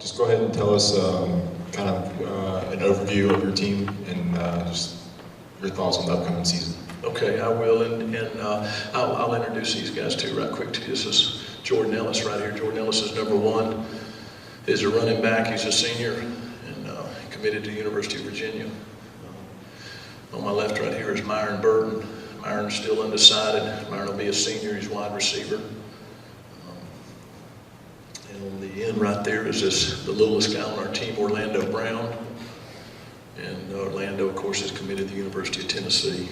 just go ahead and tell us kind of an overview of your team and just your thoughts on the upcoming season. Okay, I will, and I'll introduce these guys too right quick to you. This is Jordan Ellis right here. Jordan Ellis is number one. He's a running back. He's a senior and committed to the University of Virginia. On my left right here is Myron Burton. Myron's still undecided. Myron will be a senior. He's wide receiver. And on the end right there is the littlest guy on our team, Orlando Brown. And Orlando, of course, is committed to the University of Tennessee.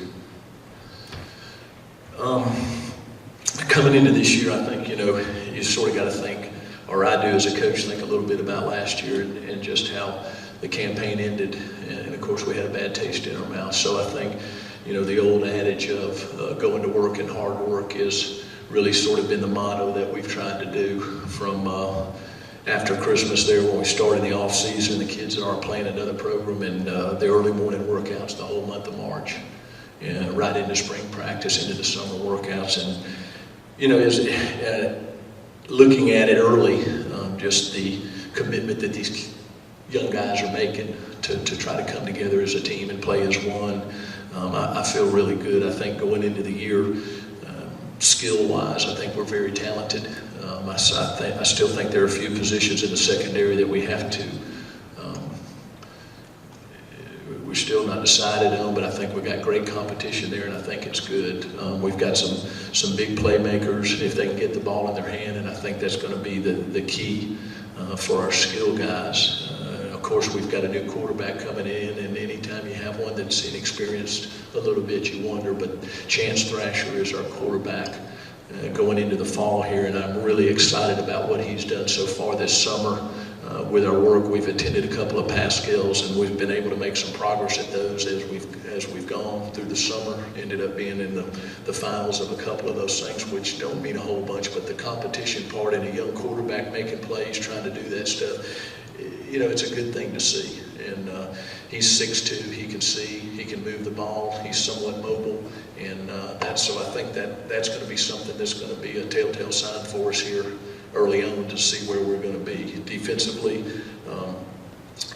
Coming into this year, I think, you sort of got to think, or I do as a coach, think a little bit about last year and just how the campaign ended. And of course, we had a bad taste in our mouth. So I think, the old adage of going to work and hard work is really sort of been the motto that we've tried to do from after Christmas there when we started the off-season. The kids that aren't playing another program and the early morning workouts the whole month of March. And right into spring practice, into the summer workouts. And, looking at it early, just the commitment that these young guys are making to try to come together as a team and play as one, I feel really good. I think going into the year, skill-wise, I think we're very talented. I still think there are a few positions in the secondary that we have to we're still not decided on, but I think we've got great competition there, and I think it's good. We've got some big playmakers if they can get the ball in their hand, and I think that's going to be the key for our skill guys. Of course, we've got a new quarterback coming in, and anytime you have one that's inexperienced a little bit, you wonder, but Chance Thrasher is our quarterback going into the fall here, and I'm really excited about what he's done so far this summer. With our work, we've attended a couple of Pascals, and we've been able to make some progress at those as we've gone through the summer. Ended up being in the finals of a couple of those things, which don't mean a whole bunch, but the competition part and a young quarterback making plays, trying to do that stuff, it's a good thing to see. And he's 6'2", he can see, he can move the ball, he's somewhat mobile, and so I think that's going to be something that's going to be a telltale sign for us here early on to see where we're going to be defensively.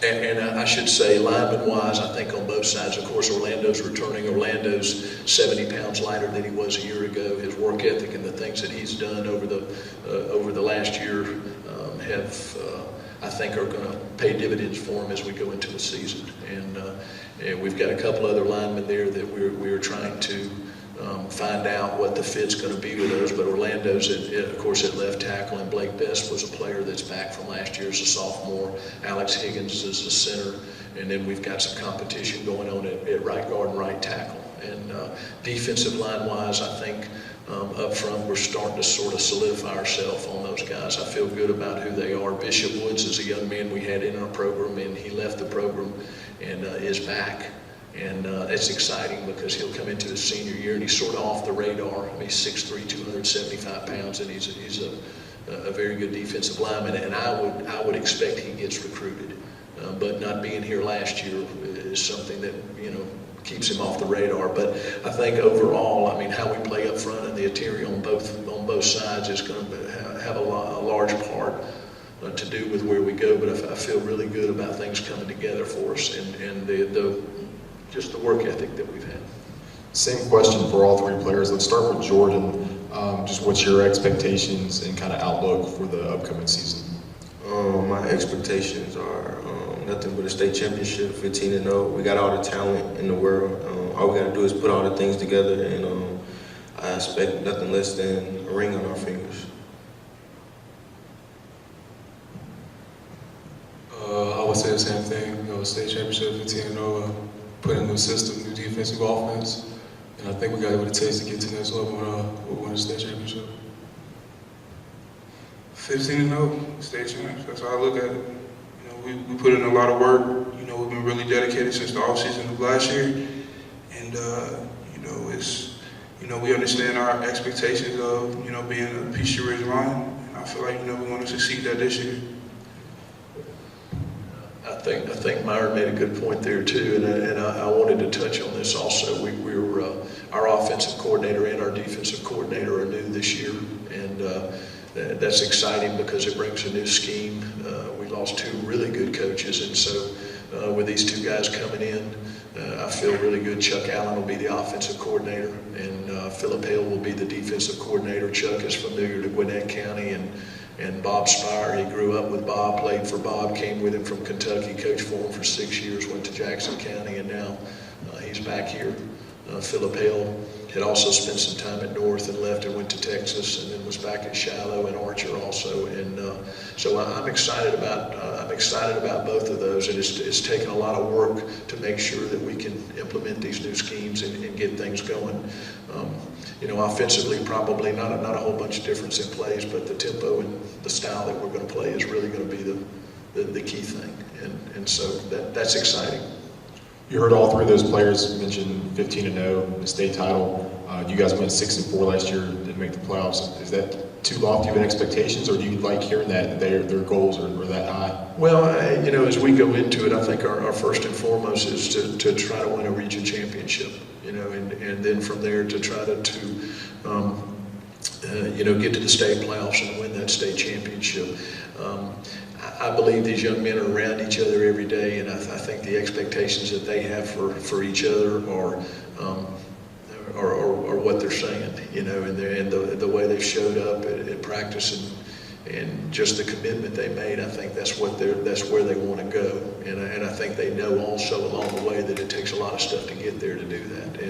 And I should say, lineman-wise, I think on both sides, of course, Orlando's returning. Orlando's 70 pounds lighter than he was a year ago. His work ethic and the things that he's done over the last year I think are going to pay dividends for him as we go into the season. And we've got a couple other linemen there that we're trying to find out what the fit's going to be with those. But Orlando's, of course, at left tackle, and Blake Best was a player that's back from last year as a sophomore. Alex Higgins is the center. And then we've got some competition going on at right guard and right tackle. And defensive line-wise, I think up front we're starting to sort of solidify ourselves on those guys. I feel good about who they are. Bishop Woods is a young man we had in our program, and he left the program and is back. And it's exciting because he'll come into his senior year and he's sort of off the radar. I mean, he's 6'3", 275 pounds, and he's a very good defensive lineman. And I would expect he gets recruited. But not being here last year is something that, keeps him off the radar. But I think overall, how we play up front and the interior on both sides is going to have a large part to do with where we go. But I feel really good about things coming together for us and just the work ethic that we've had. Same question for all three players. Let's start with Jordan. Just what's your expectations and kind of outlook for the upcoming season? My expectations are nothing but a state championship, 15-0. We got all the talent in the world. All we got to do is put all the things together, and I expect nothing less than a ring on our fingers. I would say the same thing. State championship, 15-0. Put in a new system, new defensive offense, and I think we got what it takes to get to the next level and win a state championship. 15-0, state champs. That's how I look at it. We put in a lot of work. We've been really dedicated since the offseason of last year, and it's we understand our expectations of being a Peachtree line, and I feel like we want to succeed that this year. I think Myron made a good point there too, and I wanted to touch on this also. Our offensive coordinator and our defensive coordinator are new this year, and that's exciting because it brings a new scheme. We lost 2 really good coaches, and so with these 2 guys coming in, I feel really good. Chuck Allen will be the offensive coordinator, and Philip Hill will be the defensive coordinator. Chuck is familiar to Gwinnett County, and Bob Spire, he grew up with Bob, played for Bob, came with him from Kentucky, coached for him for 6 years, went to Jackson County, and now he's back here. Philip Hill had also spent some time at North and left and went to Texas, and then was back at Shiloh and Archer also. And so I'm excited about both of those, and it's taken a lot of work to make sure that we can implement these new schemes and get things going. Offensively, probably not a whole bunch of difference in plays, but the tempo and the style that we're going to play is really going to be the key thing, and so that's exciting. You heard all 3 of those players mention 15-0, the state title. You guys went 6-4 last year, didn't make the playoffs. Is that too lofty of an expectations, or do you like hearing that their goals are that high? Well, as we go into it, I think our first and foremost is to try to win a region championship, and then from there to try to get to the state playoffs and win that state championship. I believe these young men are around each other every day, and I think the expectations that they have for each other are what they're saying, and the way they showed up at practice and just the commitment they made. I think that's where they want to go, and I think they know also along the way that it takes a lot of stuff to get there to do that.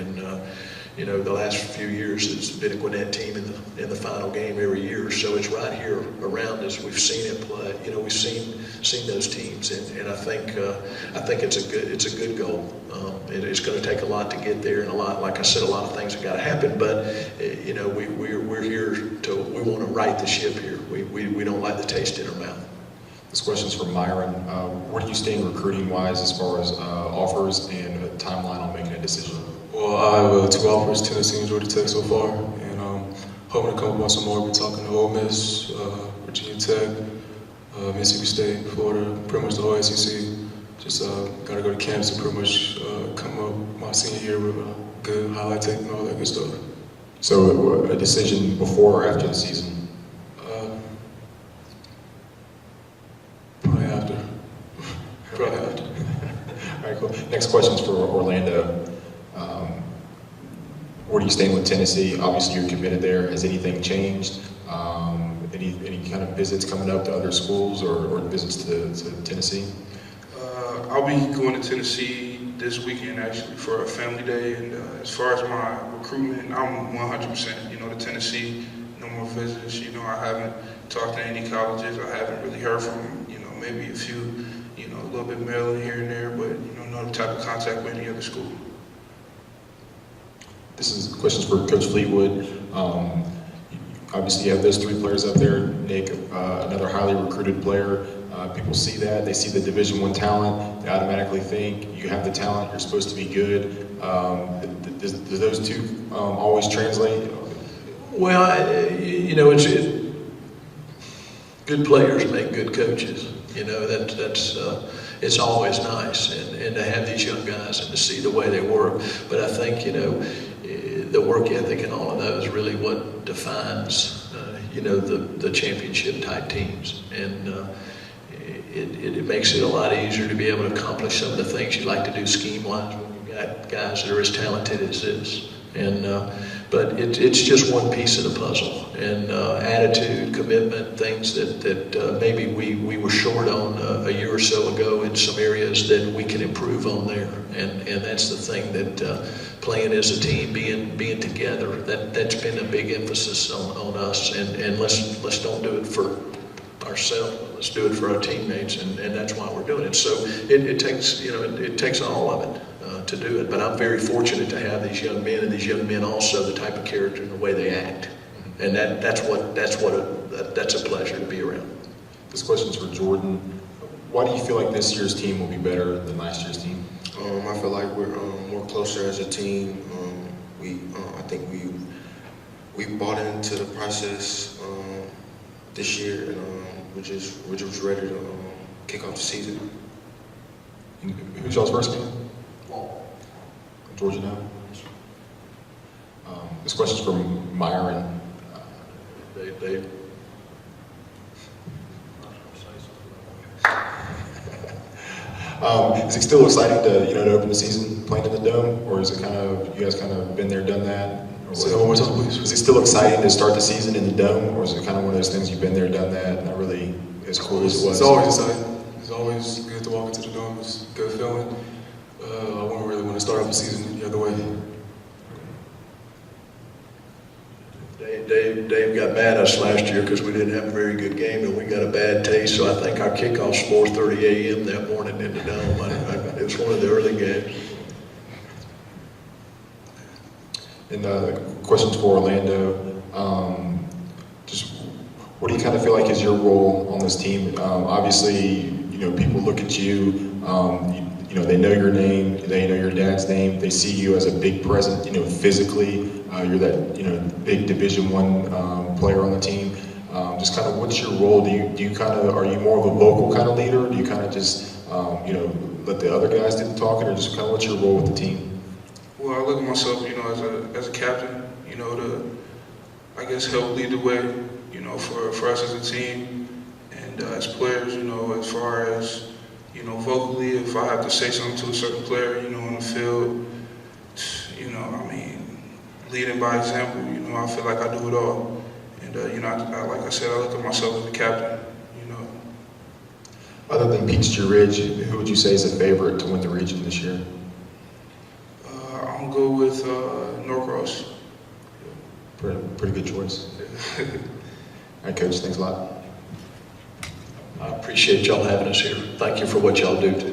And the last few years it's been a Gwinnett team in the final game every year, so it's right here around us. We've seen it play. We've seen those teams, and I think it's a good goal. It's going to take a lot to get there, and like I said, a lot of things have got to happen. But we're here we want to right the ship here. We don't like the taste in our mouth. This question's from Myron. Where do you stand recruiting-wise as far as offers and a timeline on making a decision? Well, I have 2 offers, Tennessee and Georgia Tech so far, and hoping to come up with some more. We're talking to Ole Miss, Virginia Tech, Mississippi State, Florida, pretty much the whole SEC. Just got to go to camps and pretty much come up my senior year with a good highlight tape and all that good stuff. So a decision before or after the season? Probably after. Probably after. All right, cool. Next question's for Orlando. Where do you stand with Tennessee? Obviously, you're committed there. Has anything changed? Any kind of visits coming up to other schools or visits to Tennessee? I'll be going to Tennessee this weekend actually for a family day, and as far as my recruitment, I'm 100%. To Tennessee, no more visits. I haven't talked to any colleges. I haven't really heard from maybe a few, a little bit Maryland here and there, but no type of contact with any other school. This is questions for Coach Fleetwood. Obviously, you have those 3 players up there. Nick, another highly recruited player. People see that. They see the Division I talent. They automatically think you have the talent. You're supposed to be good. Do those 2 always translate? Well, good players make good coaches. It's always nice, and to have these young guys and to see the way they work. But I think the work ethic and all of that is really what defines the championship type teams, and it makes it a lot easier to be able to accomplish some of the things you like to do scheme wise when you've got guys that are as talented as this. And but it's just one piece of the puzzle, and attitude, commitment, things that maybe we were short on a year or so ago in some areas that we can improve on there, and that's the thing that playing as a team, being together, that's been a big emphasis on us, and let's don't do it for ourselves, let's do it for our teammates, and that's why we're doing it. So it takes all of it to do it, but I'm very fortunate to have these young men, and these young men also the type of character and the way they act, and that's a pleasure to be around. This question's for Jordan. Why do you feel like this year's team will be better than last year's team? I feel like we're more closer as a team. I think we bought into the process this year, and we're just ready to kick off the season. Who's y'all's first game? Georgia now. This question's from Myron. Is it still exciting to open the season playing in the Dome, or is it kind of you guys kind of been there, done that? Say that one more time, please. Is it still exciting to start the season in the Dome, or is it kind of one of those things you've been there, done that, not really as cool as it was? It's always exciting. It's always good to walk into the Dome. It's a good feeling. I wouldn't really want to start off the season the other way. Dave got mad at us last year because we didn't have a very good game and we got a bad taste. So I think our kickoff's 4:30 a.m. that morning in the Dome. It was one of the early games. And questions for Orlando. Just what do you kind of feel like is your role on this team? Obviously, people look at you. They know your name. They know your dad's name. They see you as a big presence. Physically, you're that big Division I player on the team. Just kind of what's your role? Do you kind of are you more of a vocal kind of leader? Do you kind of just let the other guys do the talking, or just kind of what's your role with the team? Well, I look at myself, as a captain, to, I guess, help lead the way, for us as a team and as players, as far as, vocally, if I have to say something to a certain player, on the field, leading by example, I feel like I do it all. And, like I said, I look at myself as a captain, Other than Peachtree Ridge, who would you say is a favorite to win the region this year? I'm going to go with Norcross. Pretty good choice. All right, Coach, thanks a lot. I appreciate y'all having us here. Thank you for what y'all do too.